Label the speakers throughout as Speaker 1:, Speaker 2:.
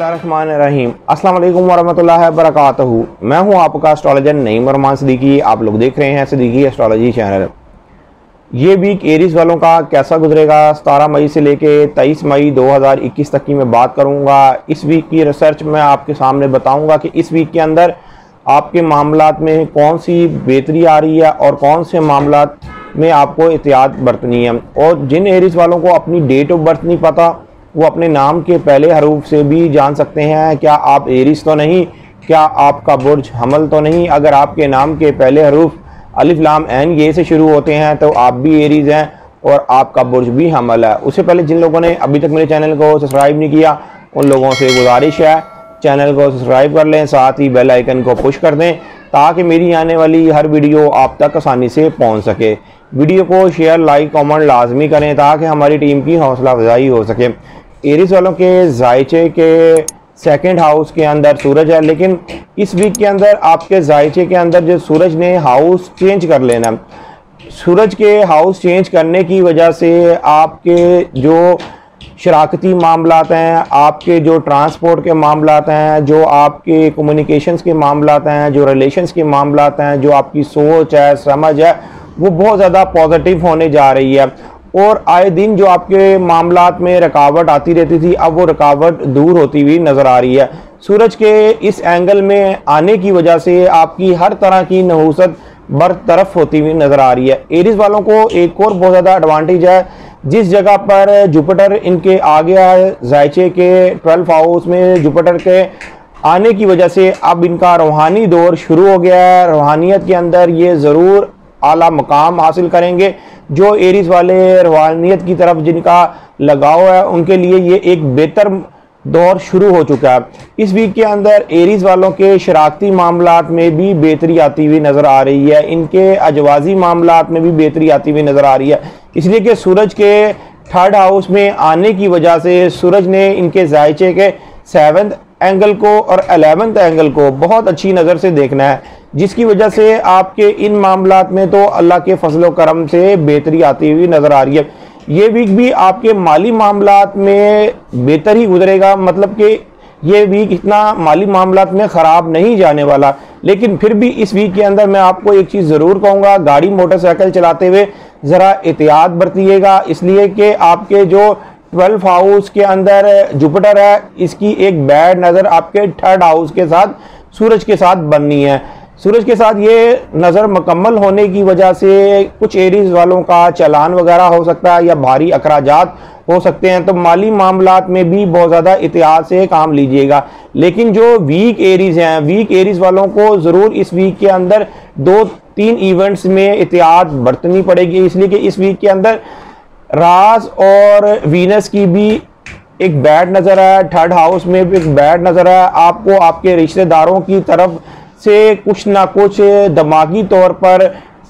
Speaker 1: बिस्मिल्लाहिर्रहमानिर्रहीम। अस्सलाम वालेकुम वरहमतुल्लाहि वबरकातुहू। मैं हूं आपका एस्ट्रोलॉजर नईम रहमान सिद्दीकी। आप लोग देख रहे हैं सिद्दीकी एस्ट्रोलॉजी चैनल। ये वीक एरीज वालों का कैसा गुजरेगा 17 मई से लेके 23 मई 2021 तक की मैं बात करूंगा। इस वीक की रिसर्च मैं आपके सामने बताऊंगा कि इस वीक के अंदर आपके मामलात में कौन सी बेहतरी आ रही है और कौन से मामलात में आपको एहतियात बरतनी है। और जिन एरीज वालों को अपनी डेट ऑफ बर्थ नहीं पता वो अपने नाम के पहले हरूफ से भी जान सकते हैं क्या आप एरीज तो नहीं, क्या आपका बुर्ज हमल तो नहीं। अगर आपके नाम के पहले हरूफ अलिफ लाम ऐन ये से शुरू होते हैं तो आप भी एरीज हैं और आपका बुर्ज भी हमल है। उससे पहले जिन लोगों ने अभी तक मेरे चैनल को सब्सक्राइब नहीं किया उन लोगों से गुजारिश है चैनल को सब्सक्राइब कर लें, साथ ही बेल आइकन को पुश कर दें ताकि मेरी आने वाली हर वीडियो आप तक आसानी से पहुंच सके। वीडियो को शेयर लाइक कमेंट लाजमी करें ताकि हमारी टीम की हौसला अफजाई हो सके। एरीज वालों के जायचे के सेकंड हाउस के अंदर सूरज है, लेकिन इस वीक के अंदर आपके जायचे के अंदर जो सूरज ने हाउस चेंज कर लेना। सूरज के हाउस चेंज करने की वजह से आपके जो शराकती मामलात हैं, आपके जो ट्रांसपोर्ट के मामलात हैं, जो आपके कम्युनिकेशंस के मामलात हैं, जो रिलेशंस के मामलात हैं, जो आपकी सोच है समझ है वो बहुत ज़्यादा पॉजिटिव होने जा रही है। और आए दिन जो आपके मामलात में रुकावट आती रहती थी अब वो रुकावट दूर होती हुई नज़र आ रही है। सूरज के इस एंगल में आने की वजह से आपकी हर तरह की नहूसत बरतरफ होती हुई नज़र आ रही है। एरीज वालों को एक और बहुत ज़्यादा एडवांटेज है, जिस जगह पर जुपिटर इनके आ गया है जायचे के 12th हाउस में जुपिटर के आने की वजह से अब इनका रूहानी दौर शुरू हो गया है। रूहानियत के अंदर ये ज़रूर आला मकाम हासिल करेंगे। जो एरीज वाले रूहानियत की तरफ जिनका लगाव है उनके लिए ये एक बेहतर दौर शुरू हो चुका है। इस वीक के अंदर एरीज वालों के शराकती मामलात में भी बेहतरी आती हुई नज़र आ रही है, इनके अजवाजी मामलात में भी बेहतरी आती हुई नज़र आ रही है। इसलिए कि सूरज के 3rd हाउस में आने की वजह से सूरज ने इनके जायचे के 7th एंगल को और 11th एंगल को बहुत अच्छी नज़र से देखना है, जिसकी वजह से आपके इन मामलात में तो अल्लाह के फजल करम से बेहतरी आती हुई नज़र आ रही है। ये वीक भी आपके माली मामलात में बेहतर ही गुजरेगा, मतलब कि ये वीक इतना माली मामलात में ख़राब नहीं जाने वाला। लेकिन फिर भी इस वीक के अंदर मैं आपको एक चीज़ ज़रूर कहूँगा, गाड़ी मोटरसाइकिल चलाते हुए ज़रा एहतियात बरतिएगा, इसलिए कि आपके जो 12th हाउस के अंदर जुपिटर है इसकी एक बैड नज़र आपके 3rd हाउस के साथ सूरज के साथ बननी है। सूरज के साथ ये नज़र मुकम्मल होने की वजह से कुछ एरीज वालों का चालान वगैरह हो सकता है या भारी अखराजात हो सकते हैं, तो माली मामलात में भी बहुत ज़्यादा एहतियात से काम लीजिएगा। लेकिन जो वीक एरीज हैं, वीक एरीज वालों को ज़रूर इस वीक के अंदर 2-3 इवेंट्स में एहतियात बरतनी पड़ेगी, इसलिए कि इस वीक के अंदर रास और वीनस की भी एक बैड नज़र है, 3rd हाउस में भी एक बैड नज़र है। आपको आपके रिश्तेदारों की तरफ से कुछ ना कुछ दिमागी तौर पर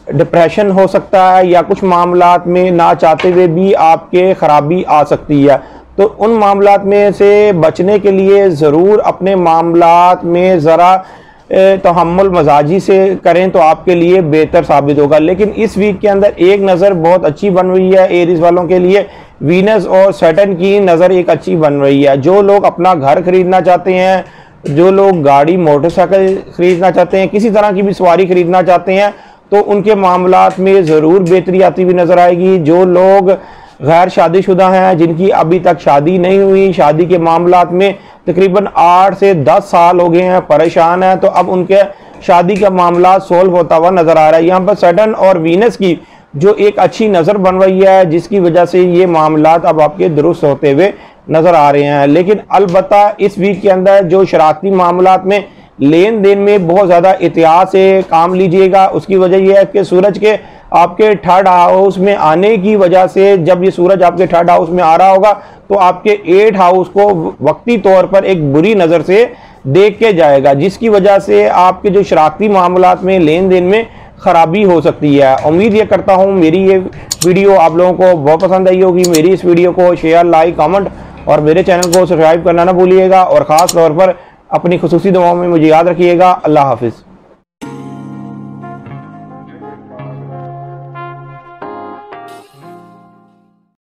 Speaker 1: डिप्रेशन हो सकता है या कुछ मामलात में ना चाहते हुए भी आपके खराबी आ सकती है, तो उन मामलात में से बचने के लिए ज़रूर अपने मामलात में ज़रा तहम्मुल मजाजी से करें तो आपके लिए बेहतर साबित होगा। लेकिन इस वीक के अंदर एक नज़र बहुत अच्छी बन रही है एरीज वालों के लिए, वीनस और सैटर्न की नज़र एक अच्छी बन रही है। जो लोग अपना घर खरीदना चाहते हैं, जो लोग गाड़ी मोटरसाइकिल खरीदना चाहते हैं, किसी तरह की भी सवारी खरीदना चाहते हैं तो उनके मामलात में ज़रूर बेहतरी आती हुई नज़र आएगी। जो लोग गैर शादीशुदा हैं, जिनकी अभी तक शादी नहीं हुई, शादी के मामलात में तकरीबन 8 से 10 साल हो गए हैं, परेशान हैं, तो अब उनके शादी का मामला सोल्व होता हुआ नज़र आ रहा है। यहाँ पर सैटर्न और वीनस की जो एक अच्छी नज़र बन रही है जिसकी वजह से ये मामलात अब आपके दुरुस्त होते हुए नज़र आ रहे हैं। लेकिन अलबत्ता इस वीक के अंदर जो शराकती मामलात में लेन देन में बहुत ज़्यादा एहतियात से काम लीजिएगा। उसकी वजह यह है कि सूरज के आपके 3rd हाउस में आने की वजह से जब ये सूरज आपके 3rd हाउस में आ रहा होगा तो आपके 8th हाउस को वक्ती तौर पर एक बुरी नज़र से देख के जाएगा, जिसकी वजह से आपके जो शराकती मामलात में लेन देन में ख़राबी हो सकती है। उम्मीद ये करता हूँ मेरी ये वीडियो आप लोगों को बहुत पसंद आई होगी। मेरी इस वीडियो को शेयर लाइक कमेंट और मेरे चैनल को सब्सक्राइब करना ना भूलिएगा और ख़ास तौर पर अपनी खुसूसी दुआओं में मुझे याद रखिएगा। अल्लाह हाफिज़।